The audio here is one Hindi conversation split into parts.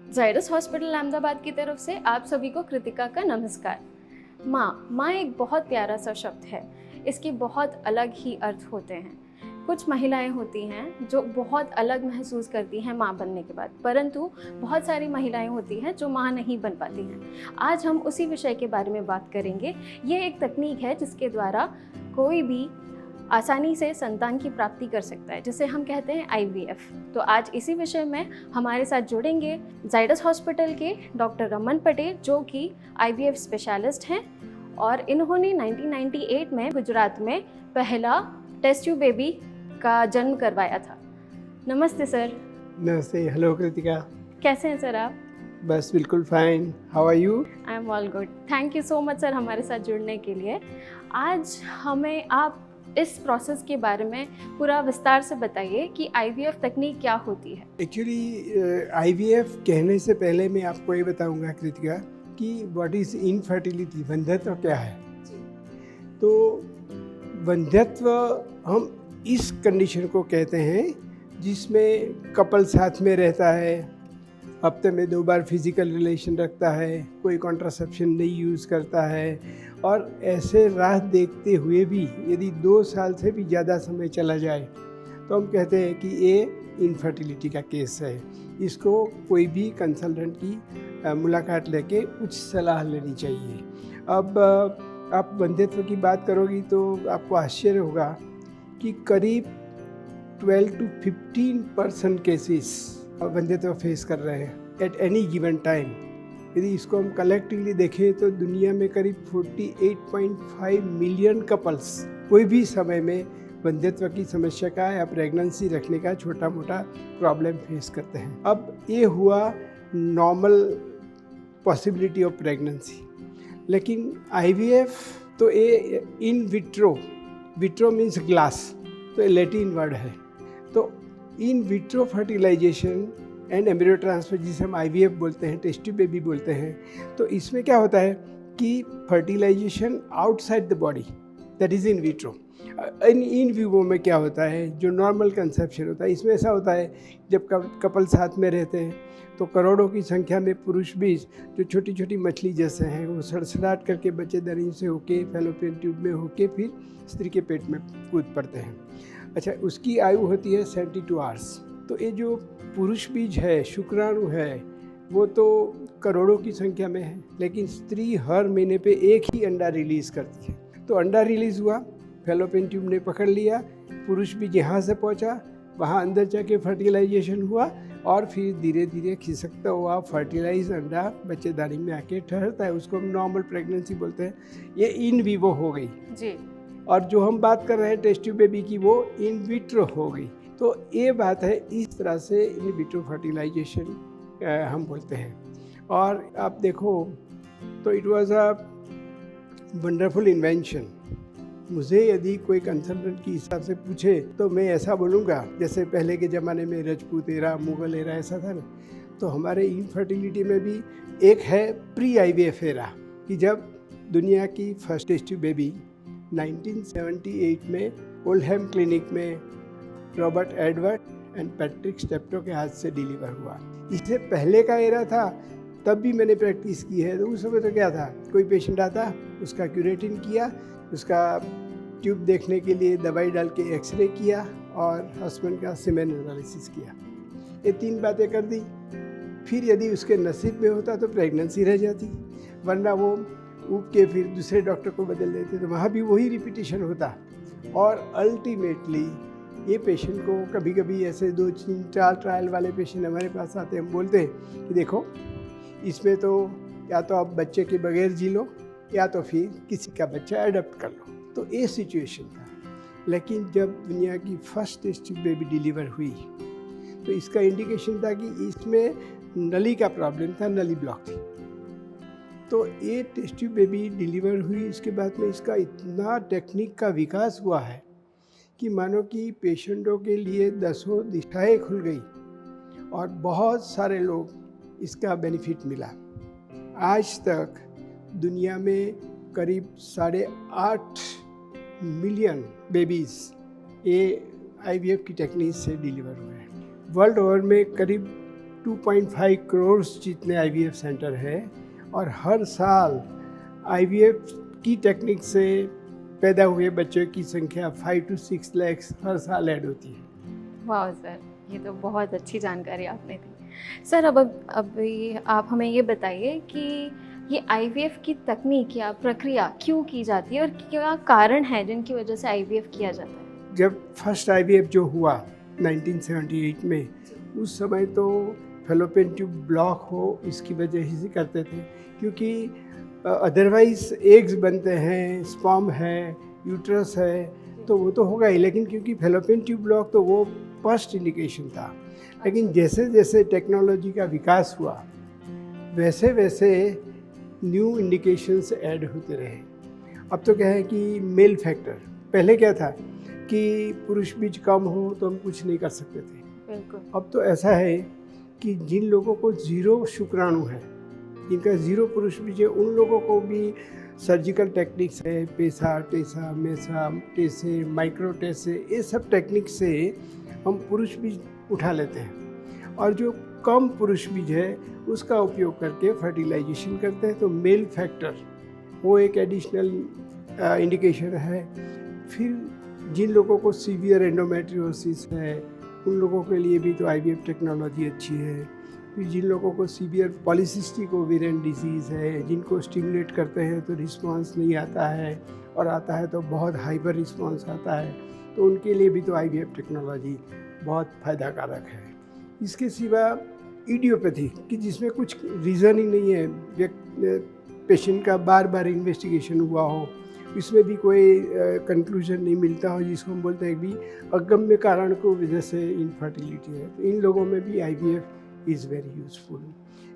जायडस हॉस्पिटल अहमदाबाद की तरफ से आप सभी को कृतिका का नमस्कार। माँ एक बहुत प्यारा सा शब्द है। इसके बहुत अलग ही अर्थ होते हैं। कुछ महिलाएं होती हैं जो बहुत अलग महसूस करती हैं माँ बनने के बाद, परंतु बहुत सारी महिलाएं होती हैं जो माँ नहीं बन पाती हैं। आज हम उसी विषय के बारे में बात करेंगे। ये एक तकनीक है जिसके द्वारा कोई भी आसानी से संतान की प्राप्ति कर सकता है, जिसे हम कहते हैं IVF। तो आज इसी विषय में हमारे साथ जुड़ेंगे जायडस हॉस्पिटल के डॉक्टर रमन पटेल, जो कि IVF स्पेशलिस्ट हैं और इन्होंने 1998 में गुजरात में पहला टेस्ट ट्यूब बेबी का जन्म करवाया था। नमस्ते सर। नमस्ते। हेलो कृतिका। कैसे हैं सर आप? बस बिल्कुल fine. How are you? I am all good. Thank you so much sir हमारे साथ जुड़ने के लिए। आज हमें आप इस प्रोसेस के बारे में पूरा विस्तार से बताइए कि IVF तकनीक क्या होती है। एक्चुअली IVF कहने से पहले मैं आपको ये बताऊंगा कृतिका कि व्हाट इज इनफर्टिलिटी, वंध्यत्व क्या है। तो वंध्यत्व हम इस कंडीशन को कहते हैं जिसमें कपल साथ में रहता है, हफ्ते में 2 बार फिजिकल रिलेशन रखता है, कोई कॉन्ट्रासेप्शन नहीं यूज़ करता है, और ऐसे राह देखते हुए भी यदि 2 साल से भी ज़्यादा समय चला जाए तो हम कहते हैं कि ये इनफर्टिलिटी का केस है। इसको कोई भी कंसल्टेंट की मुलाकात लेके कुछ सलाह लेनी चाहिए। अब आप वंध्यत्व की बात करोगी तो आपको आश्चर्य होगा कि करीब 12 to 15% केसेस वंध्यत्व फेस कर रहे हैं एट एनी गिवन टाइम। यदि इसको हम कलेक्टिवली देखें तो दुनिया में करीब 48.5 मिलियन कपल्स कोई भी समय में वंध्यत्व की समस्या का या प्रेगनेंसी रखने का छोटा मोटा प्रॉब्लम फेस करते हैं। अब ये हुआ नॉर्मल पॉसिबिलिटी ऑफ प्रेगनेंसी, लेकिन IVF तो ये in vitro, vitro means glass, तो ये लैटिन वर्ड है। तो in vitro fertilisation and embryo transfer, जिसे हम IVF बोलते हैं, टेस्ट ट्यूब बेबी बोलते हैं, तो इसमें क्या होता है कि fertilisation outside the body, that is in vitro. In vivo में क्या होता है, जो नॉर्मल कंसेप्शन होता है, इसमें ऐसा होता है जब कपल साथ में रहते हैं तो करोड़ों की संख्या में पुरुष बीज जो छोटी छोटी मछली जैसे हैं वो सड़सड़ाहट करके बच्चेदानी से होके फैलोपियन ट्यूब में होके फिर स्त्री के पेट में कूद पड़ते हैं। अच्छा, उसकी आयु होती है 72 आवर्स। तो ये जो पुरुष बीज है, शुक्राणु है, वो तो करोड़ों की संख्या में है, लेकिन स्त्री हर महीने पे एक ही अंडा रिलीज़ करती है। तो अंडा रिलीज़ हुआ, फैलोपियन ट्यूब ने पकड़ लिया, पुरुष बीज यहाँ से पहुँचा, वहाँ अंदर जाके फर्टिलाइजेशन हुआ और फिर धीरे धीरे खिसकता हुआ फर्टिलाइज अंडा बच्चेदानी में आके ठहरता है। उसको हम नॉर्मल प्रेगनेंसी बोलते हैं। ये इन विवो हो गई जी। और जो हम बात कर रहे हैं टेस्ट ट्यूब बेबी की, वो इन विट्रो हो गई। तो ये बात है, इस तरह से इन विट्रो फर्टिलाइजेशन हम बोलते हैं। और आप देखो तो it was a wonderful invention. मुझे यदि कोई कंसल्टेंट की हिसाब से पूछे तो मैं ऐसा बोलूँगा जैसे पहले के ज़माने में राजपूत एरा, मुग़ल एरा ऐसा था ना, तो हमारे इनफर्टिलिटी में भी एक है प्री IVF एरा, कि जब दुनिया की फर्स्ट टेस्ट ट्यूब बेबी 1978 में ओल्डहैम क्लिनिक में रॉबर्ट एडवर्ड एंड पैट्रिक स्टेप्टो के हाथ से डिलीवर हुआ। इससे पहले का एरा था, तब भी मैंने प्रैक्टिस की है। तो उस समय तो क्या था, कोई पेशेंट आता, उसका क्यूरेटिन किया, उसका ट्यूब देखने के लिए दवाई डाल के एक्सरे किया और हस्बैंड का सीमेन एनालिसिस किया। ये 3 बातें कर दी। फिर यदि उसके नसीब में होता तो प्रेगनेंसी रह जाती, वरना वो ऊब के फिर दूसरे डॉक्टर को बदल देते, तो वहाँ भी वही रिपीटिशन होता। और अल्टीमेटली ये पेशेंट को कभी कभी ऐसे 2-3-4 ट्रायल वाले पेशेंट हमारे पास आते हैं, हम बोलते हैं कि देखो इसमें तो या तो आप बच्चे के बगैर जी लो या तो फिर किसी का बच्चा अडॉप्ट कर लो। तो ये सिचुएशन था। लेकिन जब दुनिया की first test tube baby deliver हुई तो इसका इंडिकेशन था कि इसमें नली का प्रॉब्लम था, नली ब्लॉक थी। तो ये टेस्ट ट्यूब बेबी डिलीवर हुई, इसके बाद में इसका इतना टेक्निक का विकास हुआ है कि मानो कि पेशेंटों के लिए 10 दिशाएं खुल गई और बहुत सारे लोग इसका बेनिफिट मिला। आज तक दुनिया में करीब 8.5 मिलियन बेबीज़ ये IVF की टेक्निक से डिलीवर हुए हैं। वर्ल्ड ओवर में करीब 2.5 करोड़ जितने आईवीएफ सेंटर है और हर साल आईवीएफ की टेक्निक से पैदा हुए बच्चों की संख्या 5 to 6 लाख हर साल ऐड होती है। वाह सर, ये तो बहुत अच्छी जानकारी आपने दी। सर अब आप हमें ये बताइए कि ये आईवीएफ की तकनीक या प्रक्रिया क्यों की जाती है और क्या कारण है जिनकी वजह से आईवीएफ किया जाता है? जब फर्स्ट आईवीएफ जो हुआ 1978 में, उस समय तो फैलोपियन ट्यूब ब्लॉक हो इसकी वजह से करते थे, क्योंकि अदरवाइज एग्स बनते हैं, स्पर्म है, यूट्रस है, तो वो तो होगा ही, लेकिन क्योंकि फैलोपियन ट्यूब ब्लॉक तो वो फर्स्ट इंडिकेशन था। लेकिन जैसे जैसे टेक्नोलॉजी का विकास हुआ वैसे वैसे न्यू इंडिकेशंस ऐड होते रहे। अब तो क्या है कि मेल फैक्टर, पहले क्या था कि पुरुष बीज कम हो तो हम कुछ नहीं कर सकते थे, बिल्कुल। अब तो ऐसा है कि जिन लोगों को 0 शुक्राणु है, जिनका 0 पुरुष बीज है, उन लोगों को भी सर्जिकल टेक्निक्स है, पेसा, टेसा, मेसा, टेसे, माइक्रो टेसे, ये सब टेक्निक से हम पुरुष बीज उठा लेते हैं और जो कम पुरुष बीज है उसका उपयोग करके फर्टिलाइजेशन करते हैं। तो मेल फैक्टर वो एक एडिशनल इंडिकेशन है। फिर जिन लोगों को सीवियर एंडोमेट्रियोसिस है उन लोगों के लिए भी तो आईवीएफ टेक्नोलॉजी अच्छी है। फिर जिन लोगों को सीवियर पॉलीसिस्टिक ओवेरियन डिजीज़ है, जिनको स्टिमुलेट करते हैं तो रिस्पांस नहीं आता है और आता है तो बहुत हाइपर रिस्पांस आता है, तो उनके लिए भी तो आईवीएफ टेक्नोलॉजी बहुत फ़ायदा कारक है। इसके सिवा इडियोपैथी कि जिसमें कुछ रीज़न ही नहीं है, पेशेंट का बार बार इन्वेस्टिगेशन हुआ हो, इसमें भी कोई कंक्लूजन नहीं मिलता हो, जिसको हम बोलते हैं कि अगम्य कारण को वजह से इनफर्टिलिटी है, तो इन लोगों में भी आईवीएफ इज़ वेरी यूज़फुल।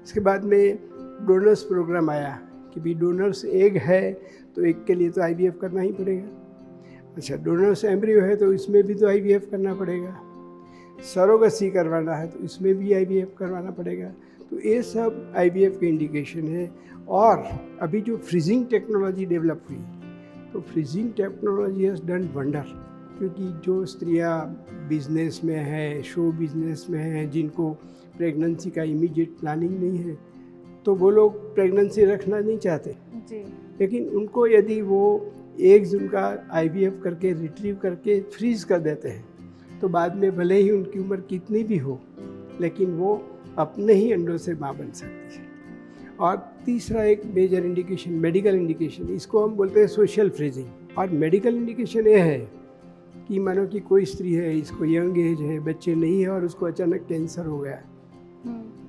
इसके बाद में डोनर्स प्रोग्राम आया कि भी डोनर्स एग है तो एग के लिए तो आईवीएफ करना ही पड़ेगा। अच्छा, डोनर्स एम्ब्रियो है तो इसमें भी तो आईवीएफ करना पड़ेगा। सरोगेसी करवाना है तो इसमें भी आईवीएफ करवाना पड़ेगा। तो ये सब आईवीएफ के इंडिकेशन है। और अभी जो फ्रीजिंग टेक्नोलॉजी डेवलप हुई, तो freezing technology has done wonder, क्योंकि जो स्त्रियां बिजनेस में है, शो बिजनेस में है, जिनको प्रेगनेंसी का इमीडिएट प्लानिंग नहीं है, तो वो लोग प्रेगनेंसी रखना नहीं चाहते जी। लेकिन उनको यदि वो एग्स उनका आईवीएफ करके रिट्रीव करके फ्रीज कर देते हैं तो बाद में भले ही उनकी उम्र कितनी भी हो लेकिन वो अपने ही अंडों से माँ बन सकती है। और तीसरा एक मेजर इंडिकेशन, मेडिकल इंडिकेशन, इसको हम बोलते हैं सोशल फ्रीजिंग। और मेडिकल इंडिकेशन ये है कि मानो कि कोई स्त्री है, इसको यंग एज है, बच्चे नहीं है और उसको अचानक कैंसर हो गया।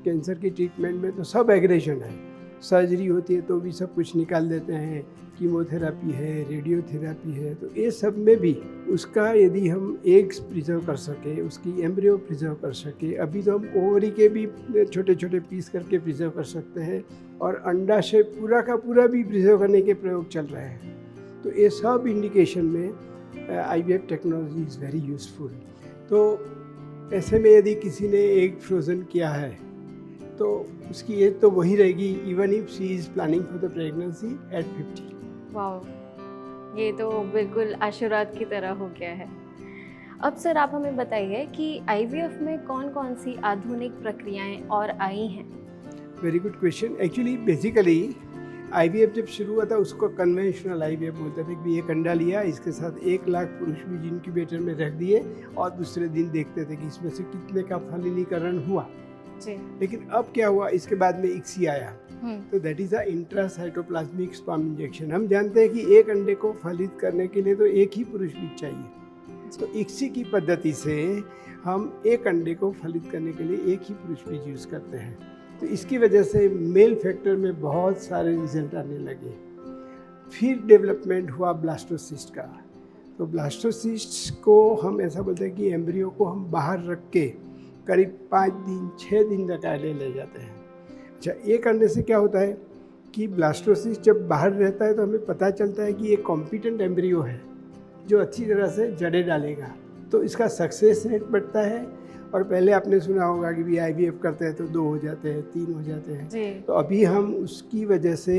कैंसर की ट्रीटमेंट में तो सब एग्रेशन है, सर्जरी होती है तो भी सब कुछ निकाल देते हैं, कीमोथेरापी है, रेडियोथेरापी है, तो ये सब में भी उसका यदि हम एग्स प्रिजर्व कर सके, उसकी एम्ब्रियो प्रिजर्व कर सके, अभी तो हम ओवरी के भी छोटे छोटे पीस करके प्रिजर्व कर सकते हैं और अंडाशय पूरा का पूरा भी प्रिजर्व करने के प्रयोग चल रहे हैं। तो ये सब इंडिकेशन में IVF technology is very useful. तो ऐसे में यदि किसी ने एग फ्रोज़न किया है तो उसकी एज तो वही रहेगी even if she is planning for the pregnancy at 50। वाह, ये तो बिल्कुल आशीर्वाद की तरह हो गया है। अब सर आप हमें बताइए कि आईवीएफ में कौन कौन सी आधुनिक प्रक्रियाएं और आई हैं? Very good question. Actually basically IVF जब शुरू हुआ था उसको कन्वेंशनल आईवीएफ बोलते थे कि एक अंडा लिया, इसके साथ 1 लाख पुरुष बीज इनक्यूबेटर में रख दिए और दूसरे दिन देखते थे कि इसमें से कितने का फलीनीकरण हुआ जी। लेकिन अब क्या हुआ, इसके बाद में इक्सी आया, तो that is a intracytoplasmic sperm injection. हम जानते हैं कि एक अंडे को फलित करने के लिए तो एक ही पुरुष बीज चाहिए, तो इक्सी की पद्धति से हम एक अंडे को फलित करने के लिए एक ही पुरुष बीज यूज़ करते हैं। तो इसकी वजह से मेल फैक्टर में बहुत सारे रिजल्ट आने लगे। फिर डेवलपमेंट हुआ ब्लास्टोसिस्ट का। तो ब्लास्टोसिस्ट को हम ऐसा बोलते हैं कि एम्ब्रियो को हम बाहर रख के करीब 5 दिन 6 दिन तक ले जाते हैं। अच्छा, एक अंडे से क्या होता है कि ब्लास्टोसिस्ट जब बाहर रहता है तो हमें पता चलता है कि ये कॉम्पिटेंट एम्ब्रियो है जो अच्छी तरह से जड़ें डालेगा, तो इसका सक्सेस रेट बढ़ता है। और पहले आपने सुना होगा कि भी आईवीएफ करते हैं तो 2 हो जाते हैं, 3 हो जाते हैं, तो अभी हम उसकी वजह से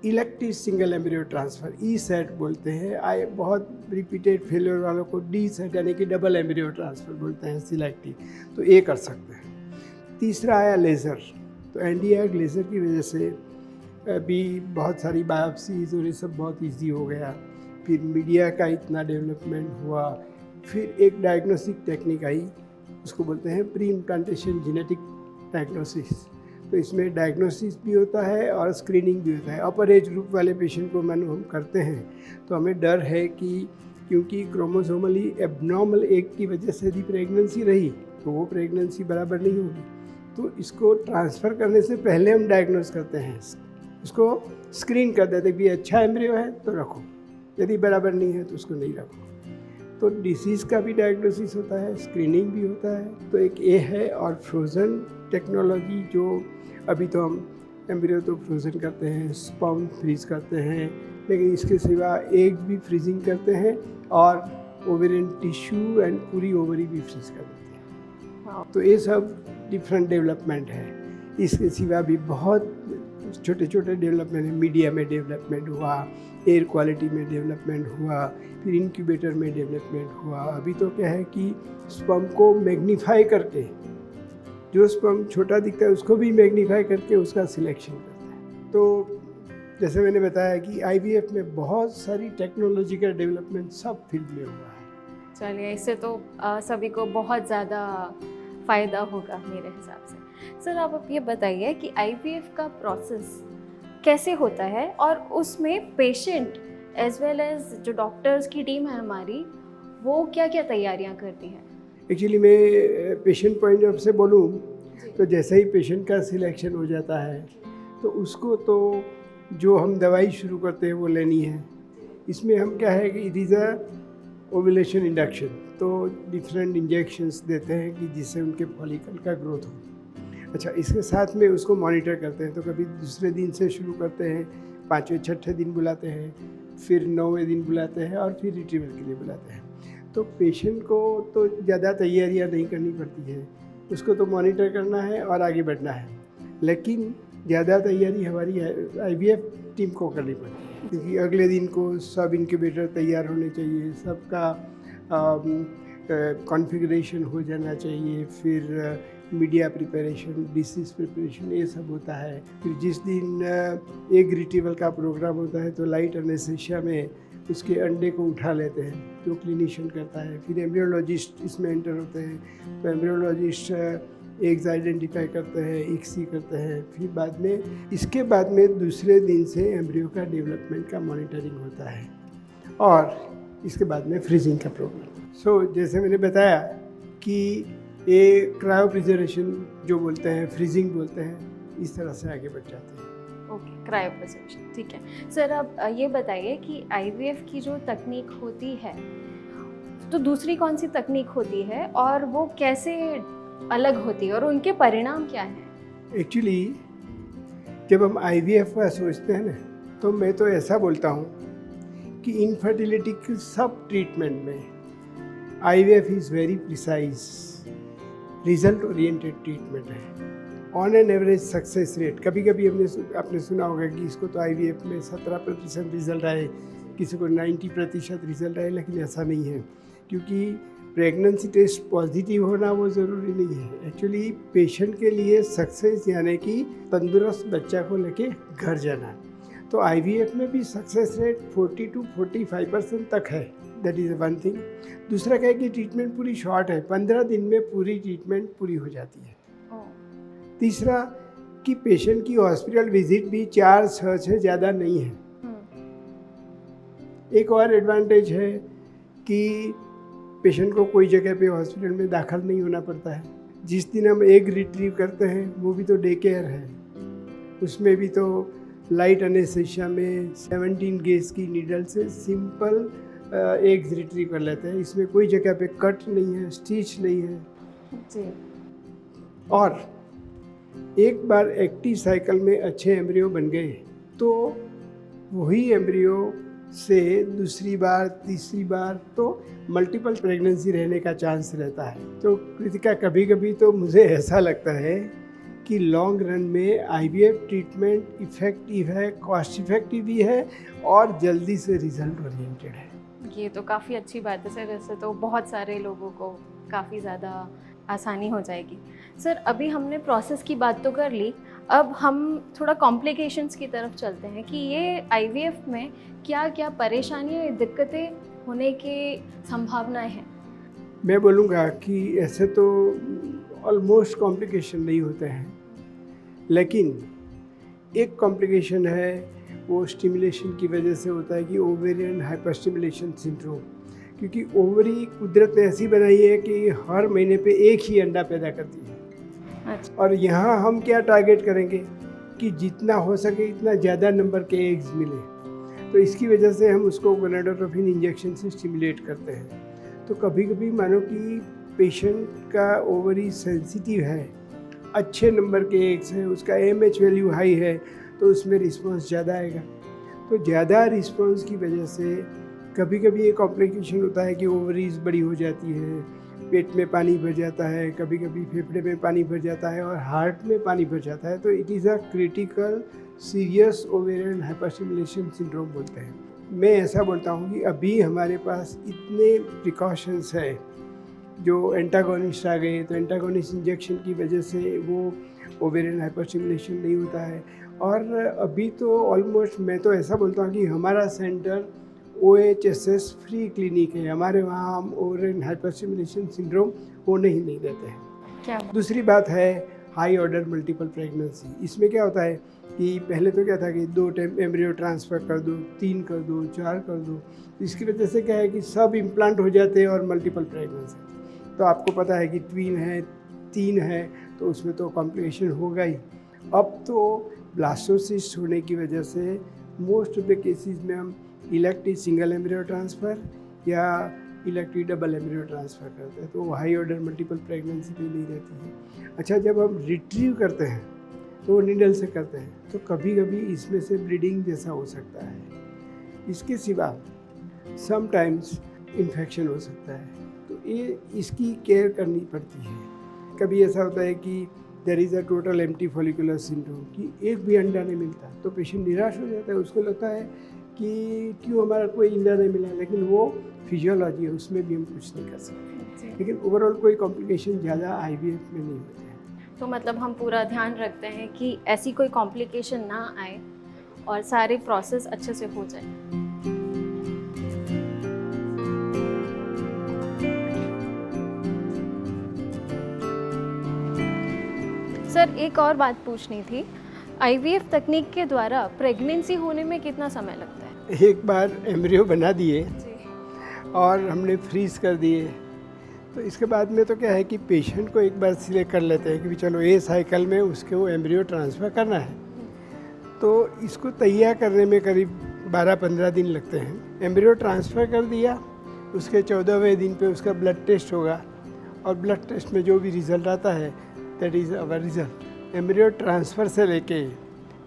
इलेक्टिव सिंगल एम्ब्रियो ट्रांसफ़र ई-सेट बोलते हैं, बहुत रिपीटेड फेलियर वालों को डी-सेट यानी कि डबल एम्ब्रियो ट्रांसफ़र बोलते हैं, सिलेक्टिव, तो ये कर सकते हैं। तीसरा आया लेज़र। तो एनडीआर लेज़र की वजह से अभी बहुत सारी बायोप्सीज और ये सब बहुत इजी हो गया। फिर मीडिया का इतना डेवलपमेंट हुआ, फिर एक डायग्नोस्टिक टेक्निक आई, उसको बोलते हैं प्री इम्प्लांटेशन जेनेटिक डायग्नोसिस। तो इसमें डायग्नोसिस भी होता है और स्क्रीनिंग भी होता है। अपर एज ग्रुप वाले पेशेंट को मानो हम करते हैं तो हमें डर है कि क्योंकि क्रोमोसोमली एबनॉर्मल एक की वजह से यदि प्रेगनेंसी रही तो वो प्रेगनेंसी बराबर नहीं होगी। तो इसको ट्रांसफ़र करने से पहले हम डायग्नोस करते हैं, उसको स्क्रीन कर देते कि अच्छा एम्ब्रियो है तो रखो, यदि बराबर नहीं है तो उसको नहीं रखो। तो डिसीज़ का भी डायग्नोसिस होता है, स्क्रीनिंग भी होता है। तो एक ये है, और फ्रोज़न टेक्नोलॉजी जो अभी तो हम एम्ब्रियो तो फ्रोज़न करते हैं, स्पर्म फ्रीज करते हैं, लेकिन इसके सिवा एग भी फ्रीजिंग करते हैं और ओवेरियन टिश्यू एंड पूरी ओवरी भी फ्रीज कर देते हैं। तो ये सब डिफरेंट डेवलपमेंट है। इसके सिवा भी बहुत छोटे छोटे डेवलपमेंट है। मीडिया में डेवलपमेंट हुआ, एयर क्वालिटी में डेवलपमेंट हुआ, फिर इंक्यूबेटर में डेवलपमेंट हुआ। अभी तो क्या है कि स्पर्म को मैग्नीफाई करके, जो स्पर्म छोटा दिखता है उसको भी मैग्नीफाई करके उसका सिलेक्शन करते हैं। तो जैसे मैंने बताया कि आईवीएफ में बहुत सारी टेक्नोलॉजिकल डेवलपमेंट सब फील्ड में हुआ है। चलिए, इससे तो सभी को बहुत ज़्यादा फ़ायदा होगा मेरे हिसाब से। सर, आप अब ये बताइए कि आईवीएफ का प्रोसेस कैसे होता है और उसमें पेशेंट एज वेल एज जो डॉक्टर्स की टीम है हमारी, वो क्या क्या तैयारियां करती है? एक्चुअली मैं पेशेंट पॉइंट ऑफ से बोलूँ तो जैसे ही पेशेंट का सिलेक्शन हो जाता है तो उसको तो जो हम दवाई शुरू करते हैं वो लेनी है। इसमें हम क्या है कि it is a ovulation induction, तो डिफरेंट इंजेक्शंस देते हैं कि जिससे उनके फॉलिकल का ग्रोथ हो। अच्छा, इसके साथ में उसको मॉनिटर करते हैं। तो कभी दूसरे दिन से शुरू करते हैं, 5वें 6ठे दिन बुलाते हैं, फिर 9वें दिन बुलाते हैं और फिर रिट्रीवल के लिए बुलाते हैं। तो पेशेंट को तो ज़्यादा तैयारियां नहीं करनी पड़ती है, उसको तो मॉनिटर करना है और आगे बढ़ना है। लेकिन ज़्यादा तैयारी हमारी आईवीएफ टीम को करनी पड़ती है, क्योंकि अगले दिन को सब इंक्यूबेटर तैयार होने चाहिए, सबका कॉन्फ़िगरेशन हो जाना चाहिए, फिर मीडिया प्रिपरेशन, डिसीज़ प्रिपरेशन, ये सब होता है। फिर जिस दिन एग रिट्रीवल का प्रोग्राम होता है तो लाइट एनेस्थीसिया में उसके अंडे को उठा लेते हैं, जो क्लिनिशियन करता है। फिर एम्ब्रियोलॉजिस्ट इसमें एंटर होते हैं, तो एम्ब्रियोलॉजिस्ट एग्स आइडेंटिफाई करते हैं, इक्सी करते हैं। फिर बाद में, इसके बाद में दूसरे दिन से एम्ब्रियो का डेवलपमेंट का मॉनिटरिंग होता है और इसके बाद में फ्रीजिंग का प्रोग्राम। सो जैसे मैंने बताया कि ये क्रायो प्रिजर्वेशन जो बोलते हैं, फ्रीजिंग बोलते हैं, इस तरह से आगे बढ़ जाते हैं। ओके, क्रायो प्रिजर्वेशन, ठीक है। सर, अब ये बताइए कि आईवीएफ की जो तकनीक होती है तो दूसरी कौन सी तकनीक होती है और वो कैसे अलग होती है और उनके परिणाम क्या हैं? एक्चुअली जब हम आईवीएफ का सोचते हैं ना, तो मैं तो ऐसा बोलता हूँ कि इनफर्टिलिटी के सब ट्रीटमेंट में IVF is very precise, result oriented treatment है। On an average success rate, कभी कभी आपने सुना होगा कि इसको तो आईवीएफ में 17% रिजल्ट आए, किसी को 90% रिजल्ट आए, लेकिन ऐसा नहीं है, क्योंकि प्रेगनेंसी टेस्ट पॉजिटिव होना वो ज़रूरी नहीं है। एक्चुअली पेशेंट के लिए सक्सेस यानी कि तंदुरुस्त बच्चा को लेके घर जाना। तो आईवीएफ में भी सक्सेस रेट 40 to 45% तक है, दैट इज़ वन थिंग। दूसरा क्या है कि ट्रीटमेंट पूरी शॉर्ट है, 15 दिन में पूरी ट्रीटमेंट पूरी हो जाती है। तीसरा कि पेशेंट की हॉस्पिटल विजिट भी 4-6 से ज़्यादा नहीं है। एक और एडवांटेज है कि पेशेंट को कोई जगह पे हॉस्पिटल में दाखिल नहीं होना पड़ता है। जिस दिन हम एग रिट्रीव करते हैं वो भी तो डे केयर है, उसमें भी तो लाइट एनेस्थीसिया में 17 गेज की नीडल से सिंपल एग्स रिट्रीव कर लेते हैं। इसमें कोई जगह पे कट नहीं है, स्टिच नहीं है जी। और एक बार एक्टिव साइकिल में अच्छे एम्ब्रियो बन गए तो वही एम्ब्रियो से दूसरी बार, तीसरी बार तो मल्टीपल प्रेगनेंसी रहने का चांस रहता है। तो कृतिका, कभी कभी तो मुझे ऐसा लगता है कि लॉन्ग रन में आईवीएफ ट्रीटमेंट इफ़ेक्टिव है, कॉस्ट इफ़ेक्टिव भी है और जल्दी से रिजल्ट ओरिएंटेड है। ये तो काफ़ी अच्छी बात है सर। ऐसे तो बहुत सारे लोगों को काफ़ी ज़्यादा आसानी हो जाएगी। सर, अभी हमने प्रोसेस की बात तो कर ली, अब हम थोड़ा कॉम्प्लिकेशंस की तरफ चलते हैं कि ये आईवीएफ में क्या क्या परेशानियाँ या दिक्कतें होने की संभावनाएं हैं। मैं बोलूँगा कि ऐसे तो ऑलमोस्ट कॉम्प्लिकेशन नहीं होते हैं, लेकिन एक कॉम्प्लिकेशन है वो स्टिमुलेशन की वजह से होता है कि ओवेरियन हाइपर स्टिमुलेशन सिंड्रोम, क्योंकि ओवरी कुदरत ने ऐसी बनाई है कि हर महीने पे एक ही अंडा पैदा करती है। अच्छा। और यहाँ हम क्या टारगेट करेंगे कि जितना हो सके इतना ज़्यादा नंबर के एग्स मिले, तो इसकी वजह से हम उसको गोनाडोट्रोपिन इंजेक्शन से स्टिमुलेट करते हैं। तो कभी कभी मानो कि पेशेंट का ओवरी सेंसिटिव है, अच्छे नंबर के एग्स हैं, उसका AMH वैल्यू हाई है, तो उसमें रिस्पांस ज़्यादा आएगा। तो ज़्यादा रिस्पांस की वजह से कभी कभी ये कॉम्प्लिकेशन होता है कि ओवरीज बड़ी हो जाती है, पेट में पानी भर जाता है, कभी कभी फेफड़े में पानी भर जाता है और हार्ट में पानी भर जाता है। तो it is a critical serious ovarian hyperstimulation syndrome बोलते हैं। मैं ऐसा बोलता हूँ कि अभी हमारे पास इतने प्रिकॉशंस है, जो एंटागोनिस्ट आ गए, तो एंटागोनिस्ट इंजेक्शन की वजह से वो ओवेरियन हाइपरस्टिमुलेशन नहीं होता है। और अभी तो ऑलमोस्ट मैं तो ऐसा बोलता हूँ कि हमारा सेंटर OHSS फ्री क्लिनिक है, हमारे वहाँ हम ओवेरियन हाइपरस्टिमुलेशन सिंड्रोम होने ही नहीं देते हैं। क्या? दूसरी बात है हाई ऑर्डर मल्टीपल प्रेगनेंसी। इसमें क्या होता है कि पहले तो क्या था कि 2 टाइम एम्ब्रियो ट्रांसफ़र कर दो, 3 कर दो, 4 कर दो, इसकी वजह से क्या है कि सब इम्प्लांट हो जाते हैं और मल्टीपल प्रेगनेंसी। तो आपको पता है कि ट्वीन है, 3 है, तो उसमें तो कॉम्प्लिकेशन होगा ही। अब तो ब्लास्टोसिस्ट होने की वजह से मोस्ट ऑफ द केसेस में हम इलेक्टिव सिंगल एम्ब्रियो ट्रांसफ़र या इलेक्टिव डबल एम्ब्रियो ट्रांसफ़र करते हैं, तो हाई ऑर्डर मल्टीपल प्रेगनेंसी भी नहीं रहती है। अच्छा, जब हम रिट्रीव करते हैं तो नीडल से करते हैं, तो कभी कभी इसमें से ब्लीडिंग जैसा हो सकता है। इसके सिवा समटाइम्स इन्फेक्शन हो सकता है, तो ये इसकी केयर करनी पड़ती है। कभी ऐसा होता है कि there is a total empty follicular syndrome, कि एक भी अंडा नहीं मिलता, तो पेशेंट निराश हो जाता है। उसको लगता है कि क्यों हमारा कोई अंडा नहीं मिला, लेकिन वो फिजियोलॉजी है, उसमें भी हम कुछ नहीं कर सकते। लेकिन ओवरऑल कोई कॉम्प्लिकेशन ज़्यादा IVF में नहीं होते हैं। तो मतलब हम पूरा ध्यान रखते हैं कि ऐसी कोई कॉम्प्लिकेशन ना आए और सारे प्रोसेस अच्छे से हो जाए। सर, एक और बात पूछनी थी, IVF तकनीक के द्वारा प्रेगनेंसी होने में कितना समय लगता है? एक बार एम्ब्रियो बना दिए और हमने फ्रीज कर दिए, तो इसके बाद में तो क्या है कि पेशेंट को एक बार सिलेक्ट कर लेते हैं कि चलो ये साइकिल में उसके वो एम्ब्रियो ट्रांसफ़र करना है। तो इसको तैयार करने में करीब 12-15 दिन लगते हैं। एम्ब्रियो ट्रांसफ़र कर दिया, उसके 14वें दिन पे उसका ब्लड टेस्ट होगा और ब्लड टेस्ट में जो भी रिज़ल्ट आता है that is our result. Embryo transfer से लेके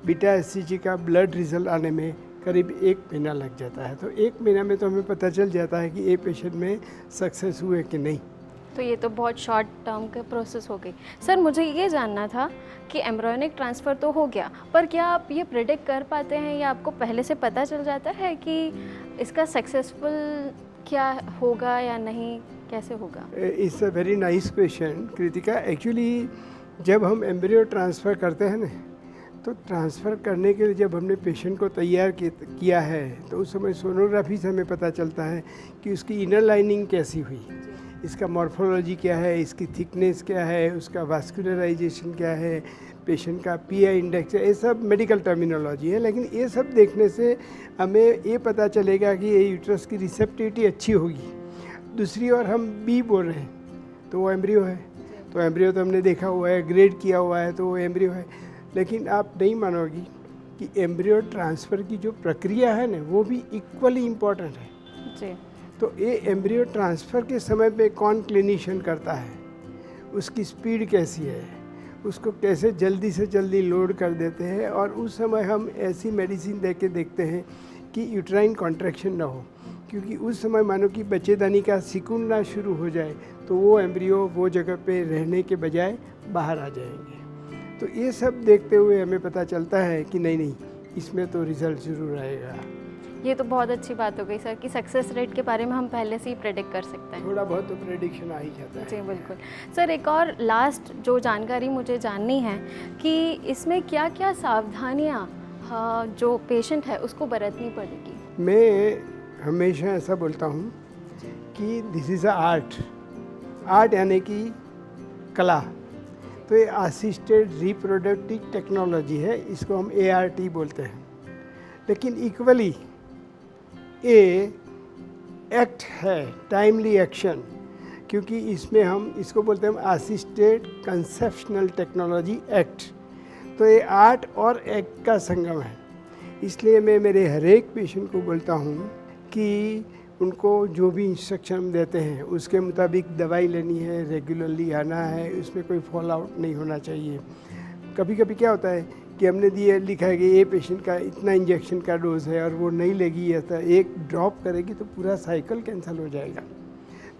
बीटा HCG का ब्लड रिज़ल्ट आने में करीब 1 महीना लग जाता है। तो 1 महीना में तो हमें पता चल जाता है कि ये पेशेंट में सक्सेस हुए कि नहीं। तो ये तो बहुत शॉर्ट टर्म का प्रोसेस हो गई। सर, मुझे ये जानना था कि एम्ब्रियोनिक ट्रांसफ़र तो हो गया, पर क्या आप ये प्रेडिक्ट कर पाते हैं या आपको पहले से पता चल जाता है कि इसका सक्सेसफुल क्या होगा या नहीं, कैसे होगा? It's a very nice question Kritika. Actually जब हम एम्ब्रियो ट्रांसफ़र करते हैं ना, तो ट्रांसफ़र करने के लिए जब हमने पेशेंट को तैयार किया है, तो उस समय सोनोग्राफी से हमें पता चलता है कि उसकी इनर लाइनिंग कैसी हुई, इसका मॉर्फोलॉजी क्या है, इसकी थिकनेस क्या है, उसका वास्कुलराइजेशन क्या है, पेशेंट का PI इंडेक्स है। ये सब मेडिकल टर्मिनोलॉजी है, लेकिन ये सब देखने से हमें ये पता चलेगा कि ये यूट्रस की रिसेप्टिविटी अच्छी होगी। दूसरी ओर हम B बोल रहे हैं तो वो एम्ब्रियो है, तो एम्ब्रियो तो हमने देखा हुआ है, ग्रेड किया हुआ है, तो वो एम्ब्रियो है। लेकिन आप नहीं मानोगी कि एम्ब्रियो ट्रांसफ़र की जो प्रक्रिया है ना, वो भी इक्वली इम्पॉर्टेंट है जी। तो ये एम्ब्रियो ट्रांसफ़र के समय पे कौन क्लिनिशियन करता है, उसकी स्पीड कैसी है, उसको कैसे जल्दी से जल्दी लोड कर देते हैं, और उस समय हम ऐसी मेडिसिन दे के देखते हैं कि यूट्राइन कॉन्ट्रैक्शन ना हो, क्योंकि उस समय मानो कि बच्चेदानी का सिकुड़ना शुरू हो जाए तो वो एम्ब्रियो वो जगह पे रहने के बजाय बाहर आ जाएंगे। तो ये सब देखते हुए हमें पता चलता है कि नहीं इसमें तो रिज़ल्ट ज़रूर आएगा। ये तो बहुत अच्छी बात हो गई सर कि सक्सेस रेट के बारे में हम पहले से ही प्रेडिक्ट कर सकते हैं। थोड़ा बहुत तो प्रेडिक्शन आ ही जाता है। जी बिल्कुल सर, एक और लास्ट जो जानकारी मुझे जाननी है कि इसमें क्या क्या सावधानियाँ जो पेशेंट है उसको बरतनी पड़ेगी। मैं हमेशा ऐसा बोलता हूँ कि दिस इज़ अ आर्ट यानी कि कला। तो ये असिस्टेड रिप्रोडक्टिव टेक्नोलॉजी है, इसको हम ART बोलते हैं। लेकिन इक्वली ये एक्ट है, टाइमली एक्शन, क्योंकि इसमें हम इसको बोलते हैं असिस्टेड कंसेप्शनल टेक्नोलॉजी एक्ट। तो ये आर्ट और एक्ट का संगम है। इसलिए मैं मेरे हर एक पेशेंट को बोलता हूँ कि उनको जो भी इंस्ट्रक्शन हम देते हैं उसके मुताबिक दवाई लेनी है, रेगुलरली आना है, उसमें कोई फॉल आउट नहीं होना चाहिए। कभी कभी क्या होता है कि हमने दिए लिखा है कि ये पेशेंट का इतना इंजेक्शन का डोज है और वो नहीं लेगी, ऐसा एक ड्रॉप करेगी तो पूरा साइकिल कैंसिल हो जाएगा।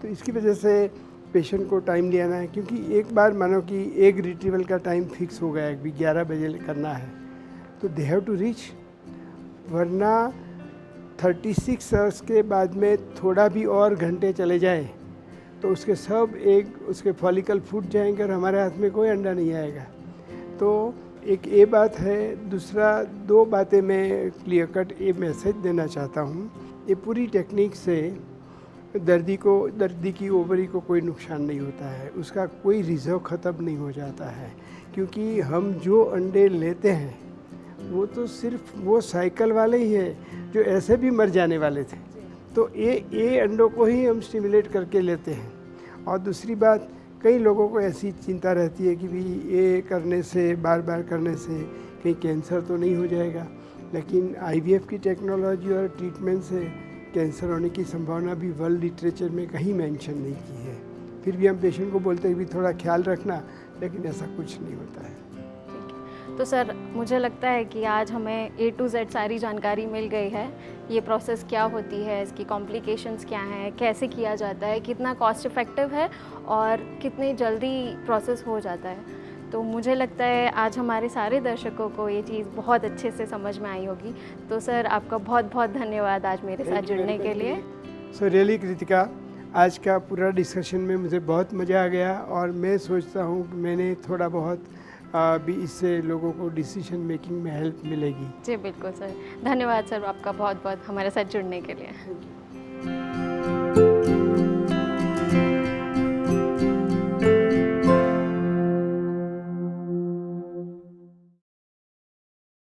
तो इसकी वजह से पेशेंट को टाइम लेना है, क्योंकि एक बार मानो कि एक रिट्रीवल का टाइम फिक्स हो गया है, 11 बजे करना है, तो दे हैव टू रीच, वरना 36 आवर्स के बाद में थोड़ा भी और घंटे चले जाए तो उसके सब उसके फॉलिकल फूट जाएंगे और हमारे हाथ में कोई अंडा नहीं आएगा। तो एक ये बात है। दूसरा 2 बातें मैं क्लियर कट ये मैसेज देना चाहता हूँ। ये पूरी टेक्निक से दर्दी की ओवरी को कोई नुकसान नहीं होता है, उसका कोई रिजर्व ख़त्म नहीं हो जाता है, क्योंकि हम जो अंडे लेते हैं वो तो सिर्फ वो साइकिल वाले ही है जो ऐसे भी मर जाने वाले थे। तो ये अंडों को ही हम स्टिमुलेट करके लेते हैं। और दूसरी बात, कई लोगों को ऐसी चिंता रहती है कि भी ये करने से, बार बार करने से कहीं कैंसर तो नहीं हो जाएगा। लेकिन IVF की टेक्नोलॉजी और ट्रीटमेंट से कैंसर होने की संभावना भी वर्ल्ड लिटरेचर में कहीं मेंशन नहीं की है। फिर भी हम पेशेंट को बोलते हैं कि थोड़ा ख्याल रखना, लेकिन ऐसा कुछ नहीं होता है। तो सर मुझे लगता है कि आज हमें A to Z सारी जानकारी मिल गई है। ये प्रोसेस क्या होती है, इसकी कॉम्प्लिकेशंस क्या हैं, कैसे किया जाता है, कितना कॉस्ट इफ़ेक्टिव है और कितनी जल्दी प्रोसेस हो जाता है। तो मुझे लगता है आज हमारे सारे दर्शकों को ये चीज़ बहुत अच्छे से समझ में आई होगी। तो सर आपका बहुत बहुत धन्यवाद आज मेरे साथ जुड़ने के लिए। सो रियली कृतिका, आज का पूरा डिस्कशन में मुझे बहुत मज़ा आ गया और मैं सोचता हूँ कि मैंने थोड़ा बहुत भी इससे लोगों को डिसीजन मेकिंग में हेल्प मिलेगी। जी बिल्कुल सर, धन्यवाद सर आपका बहुत बहुत हमारे साथ जुड़ने के लिए।